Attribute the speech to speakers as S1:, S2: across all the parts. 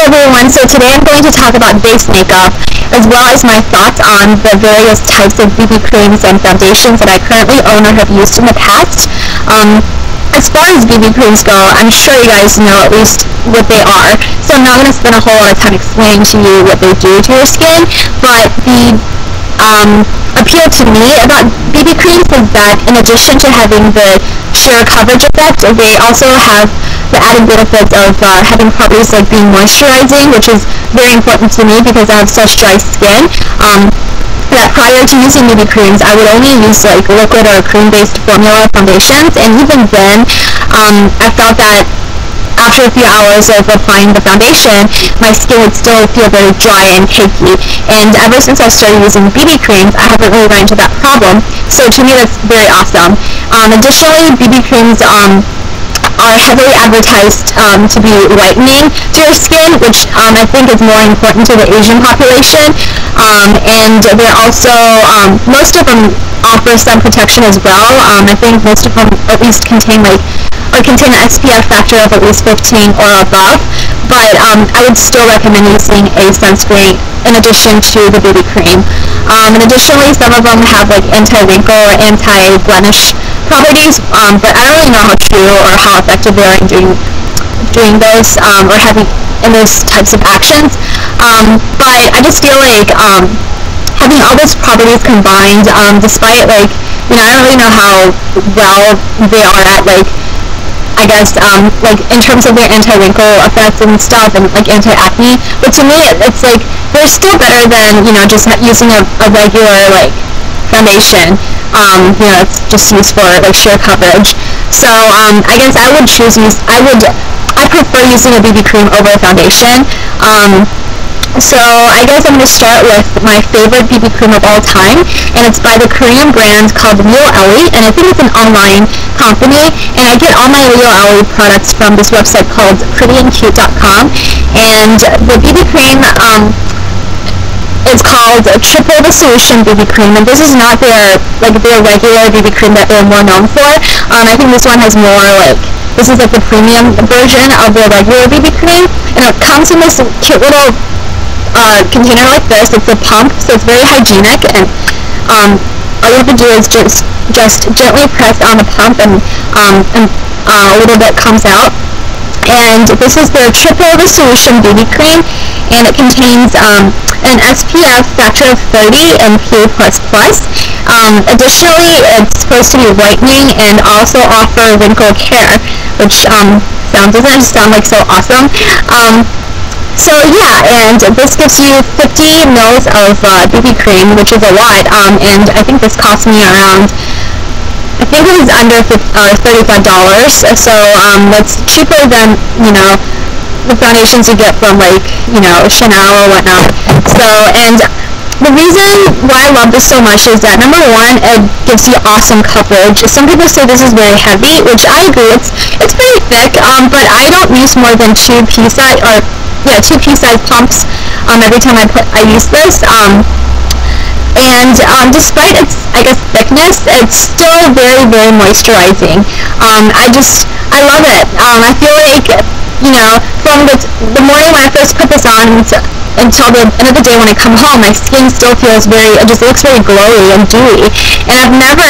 S1: everyone, so today I'm going to talk about base makeup as well as my thoughts on the various types of BB creams and foundations that I currently own or have used in the past. As far as BB creams go, I'm sure you guys know at least what they are, so I'm not going to spend a whole lot of time explaining to you what they do to your skin, but the appeal to me about BB creams is that in addition to having the sheer coverage effect, they also have the added benefits of having properties like being moisturizing, which is very important to me because I have such dry skin. That prior to using BB creams, I would only use like liquid or cream-based formula foundations, and even then, I felt that after a few hours of applying the foundation, my skin would still feel very dry and cakey. And ever since I started using BB creams, I haven't really run into that problem. So to me, that's very awesome. Additionally, BB creams are heavily advertised to be whitening to your skin, which I think is more important to the Asian population. And they're also, most of them offer sun protection as well. I think most of them at least contain contain an SPF factor of at least 15 or above, but I would still recommend using a sunscreen in addition to the BB cream. And additionally, some of them have like anti-wrinkle or anti-blemish properties, but I don't really know how true or how effective they are in doing those or having in those types of actions. But I just feel like having all those properties combined, despite I don't really know how well they are at I guess in terms of their anti-wrinkle effects and stuff, and anti-acne, but to me it's they're still better than just using a regular foundation. It's just used for sheer coverage. So I guess I prefer using a BB cream over a foundation. So I guess I'm going to start with my favorite BB cream of all time, and it's by the Korean brand called Lioele, and I think it's an online company, and I get all my Lioele products from this website called prettyandcute.com, and the BB cream is called Triple the Solution BB cream, and this is not their regular BB cream that they're more known for. I think this one has more this is the premium version of their regular BB cream, and it comes in this cute little container like this. It's a pump, so it's very hygienic, and all you have to do is just gently press on the pump, and a little bit comes out. And this is their Triple the Solution BB cream, and it contains an SPF factor of 30 and PA++. Additionally, it's supposed to be whitening and also offer wrinkle care, which doesn't sound so awesome. So yeah, and this gives you 50 mils of BB cream, which is a lot, and I think this cost me around, I think it was under $35, so that's cheaper than, the foundations you get from Chanel or whatnot. So, and the reason why I love this so much is that, number one, it gives you awesome coverage. Some people say this is very heavy, which I agree, it's pretty thick, but I don't use more than two pea-sized pumps every time I use this. And despite its, thickness, it's still very, very moisturizing. I love it. I feel from the morning when I first put this on until the end of the day when I come home, my skin still feels it just looks very glowy and dewy. And I've never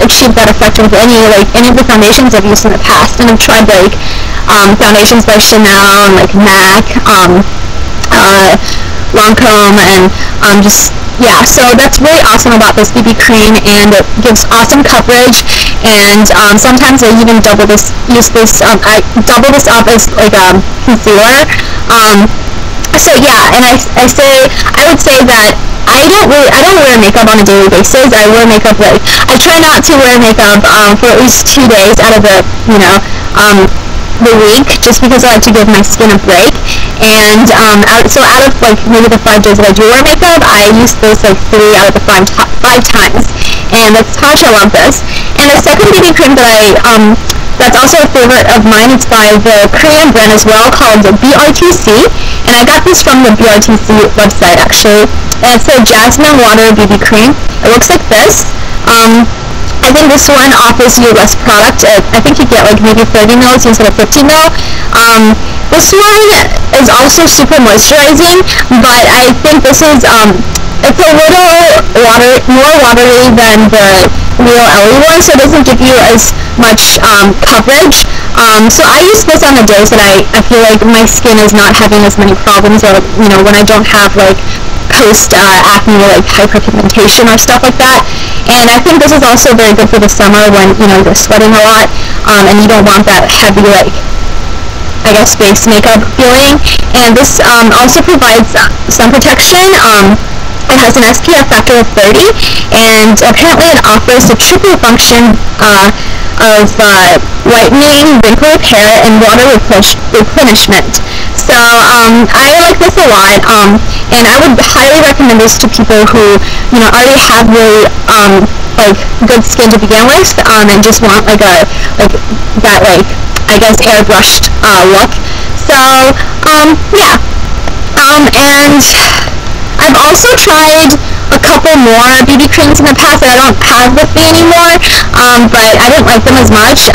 S1: achieved that effect with any of the foundations I've used in the past. And I've tried foundations by Chanel and MAC, Lancome, and so that's really awesome about this BB cream, and it gives awesome coverage. And sometimes I even double this up as concealer. So yeah, and I would say that I don't wear makeup on a daily basis. I wear makeup I try not to wear makeup for at least 2 days out of the the week, just because I like to give my skin a break. And so out of maybe the 5 days that I do wear makeup, I use this 3 out of the 5 times, and that's how much I love this. And the second BB cream that that's also a favorite of mine, it's by the Korean brand as well, called BRTC, and I got this from the BRTC website actually, and it's the Jasmine Water BB cream. It looks like this. I think this one offers you less product. I think you get maybe 30 mils instead of 50 mil. This one is also super moisturizing, but I think this is, it's a little more watery than the Lioele one, so it doesn't give you as much coverage. So I use this on the days that I feel like my skin is not having as many problems, or when I don't have like post acne, like hyperpigmentation or stuff like that. And I think this is also very good for the summer when you're sweating a lot, and you don't want that heavy, like, I guess, face makeup feeling. And this also provides sun protection. It has an SPF factor of 30, and apparently it offers the triple function of whitening, wrinkle repair, and water replenishment. So I like this a lot, and I would highly recommend this to people who already have really like good skin to begin with, and just want like that, like, I guess, airbrushed look. So yeah, and I've also tried a couple more BB creams in the past that I don't have with me anymore, but I didn't like them as much.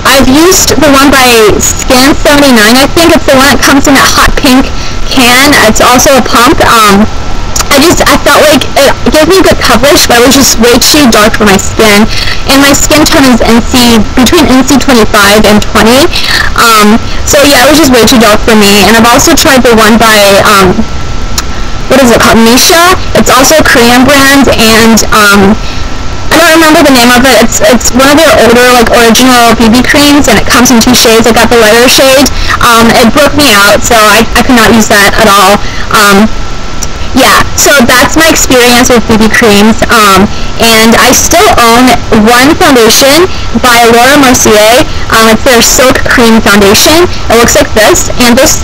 S1: I've used the one by Skin79, I think. It's the one that comes in that hot pink can. It's also a pump. I felt like it gave me good coverage, but it was just way too dark for my skin. And my skin tone is between NC 25 and 20. So yeah, it was just way too dark for me. And I've also tried the one by, what is it called? Misha. It's also a Korean brand, and I don't remember the name of it. It's one of their older, like, original BB creams, and it comes in 2 shades. I got the lighter shade. It broke me out, so I could not use that at all. Yeah, so that's my experience with BB creams, and I still own one foundation by Mercier. It's their Silk Cream Foundation. It looks like this, and this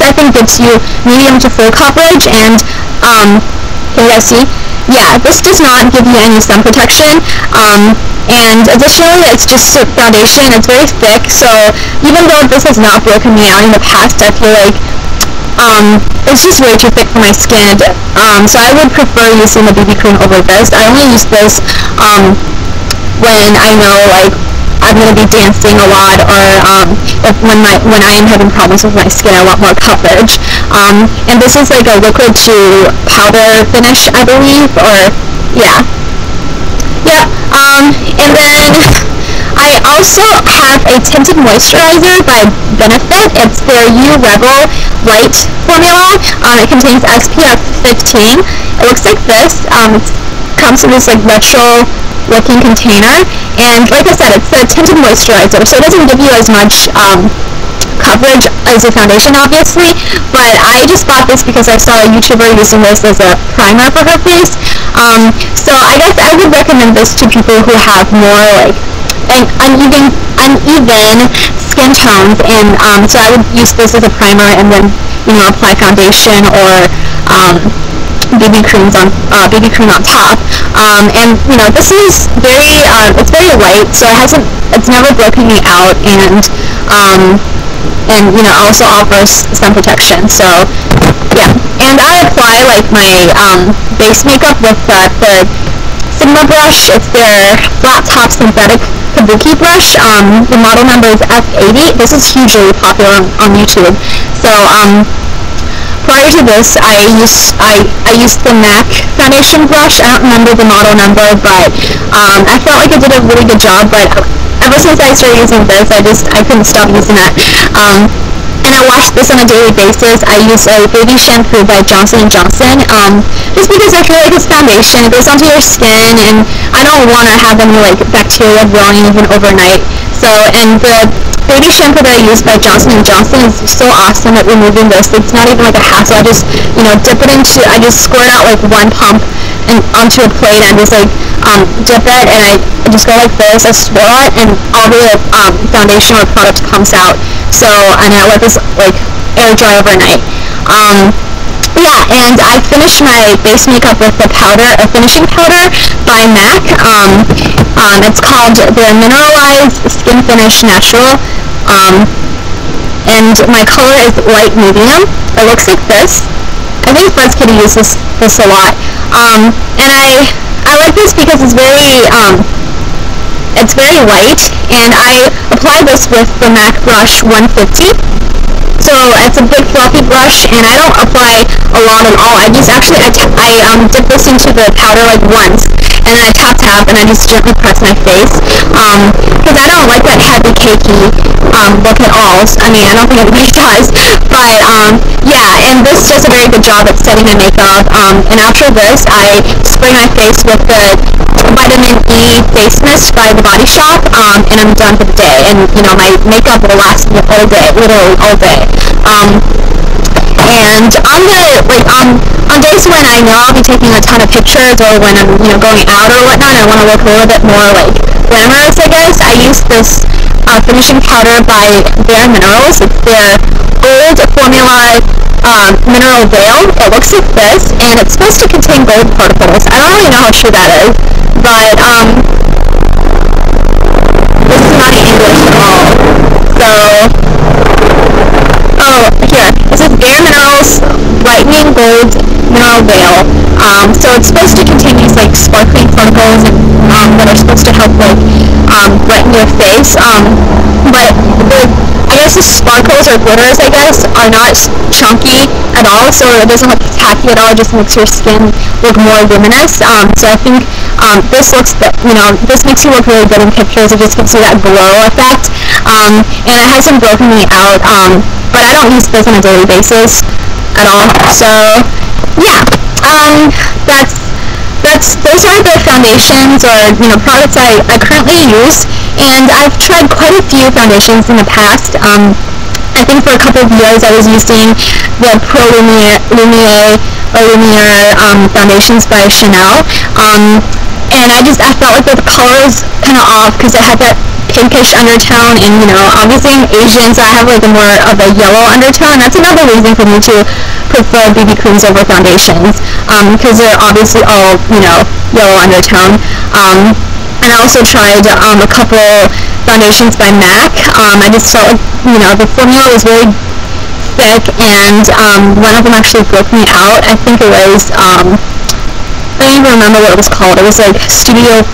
S1: I think gives you medium to full coverage, and can you guys see? Yeah, this does not give you any sun protection, and additionally, it's just a foundation. It's very thick, so even though this has not broken me out in the past, I feel like it's just way too thick for my skin. So I would prefer using the BB cream over this. I only use this when I know, like, I'm going to be dancing a lot, or when I am having problems with my skin, I want more coverage. And this is like a liquid to powder finish, I believe, or yeah. And then I also have a tinted moisturizer by Benefit. It's their U Rebel Light formula. It contains SPF 15. It looks like this. It comes in this like retro looking container, and like I said, it's a tinted moisturizer, so it doesn't give you as much coverage as a foundation, obviously, but I just bought this because I saw a YouTuber using this as a primer for her face. So I guess I would recommend this to people who have more like uneven skin tones, and so I would use this as a primer and then apply foundation or BB cream on top. And this is it's very light, so it's never broken me out, and also offers sun protection. So yeah, and I apply like my base makeup with the Sigma brush. It's their flat top synthetic kabuki brush. The model number is F80. This is hugely popular on YouTube. So prior to this, I used the MAC foundation brush. I don't remember the model number, but I felt like it did a really good job. But ever since I started using this, I couldn't stop using it. And I wash this on a daily basis. I use a baby shampoo by Johnson & Johnson, just because I feel like it's foundation. It goes onto your skin, and I don't want to have any like bacteria growing even overnight. So, and the baby shampoo that I use by Johnson & Johnson is so awesome at removing this. It's not even like a hassle. I just, I just squirt out like one pump and onto a plate, and just like dip it, and I just go like this. I swirl it, and all the foundation or product comes out. So, and I let this like air dry overnight. Yeah, and I finished my base makeup with a finishing powder by MAC. It's called the Mineralize Skinfinish Natural, and my color is light medium. It looks like this. I think Fred's Kitty uses this a lot, and I like this because it's very It's very light, and I apply this with the MAC brush 150. So it's a big fluffy brush, and I don't apply a lot at all. I just actually, I dip this into the powder like once, and then I tap, and I just gently press my face, because I don't like that heavy, cakey look at all. I mean, I don't think anybody does, but yeah, and this does a very good job at setting my makeup, and after this, I spray my face with the Vitamin E Face Mist by The Body Shop, and I'm done for the day, and, you know, my makeup will last me all day, literally all day. And on days when I know I'll be taking a ton of pictures, or when I'm, you know, going out or whatnot, I want to look a little bit more like glamorous, I guess, I use this finishing powder by Bare Minerals. It's their gold formula mineral veil. It looks like this, and it's supposed to contain gold particles. I don't really know how true that is, but this is not in English at all. So, oh, here. This is Bare Minerals Brightening Gold Mineral Veil. So it's supposed to contain these like sparkling particles and that are supposed to help like brighten your face. But I guess the sparkles or glitters, I guess, are not chunky at all, so it doesn't look tacky at all. It just makes your skin look more luminous. So I think this looks, this makes you look really good in pictures. It just gives you that glow effect, and it hasn't broken me out. But I don't use this on a daily basis at all. So yeah, those are the foundations or products I currently use, and I've tried quite a few foundations in the past. I think for a couple of years I was using the Pro Lumiere foundations by Chanel, and I felt like the color was kind of off because it had that pinkish undertone, and obviously I'm Asian, so I have like a more of a yellow undertone. That's another reason for me to prefer BB creams over foundations, because they're obviously all yellow undertone. And I also tried a couple foundations by MAC. I just felt like the formula was really thick, and one of them actually broke me out. I think it was I don't even remember what it was called. It was like Studio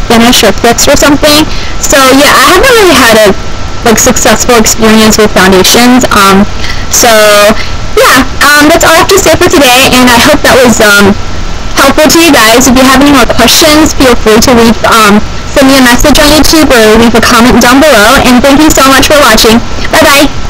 S1: Finish or Fix or something. So yeah, I haven't really had a successful experience with foundations. So yeah, that's all I have to say for today, and I hope that was helpful to you guys. If you have any more questions, feel free to send me a message on YouTube or leave a comment down below. And thank you so much for watching. Bye bye.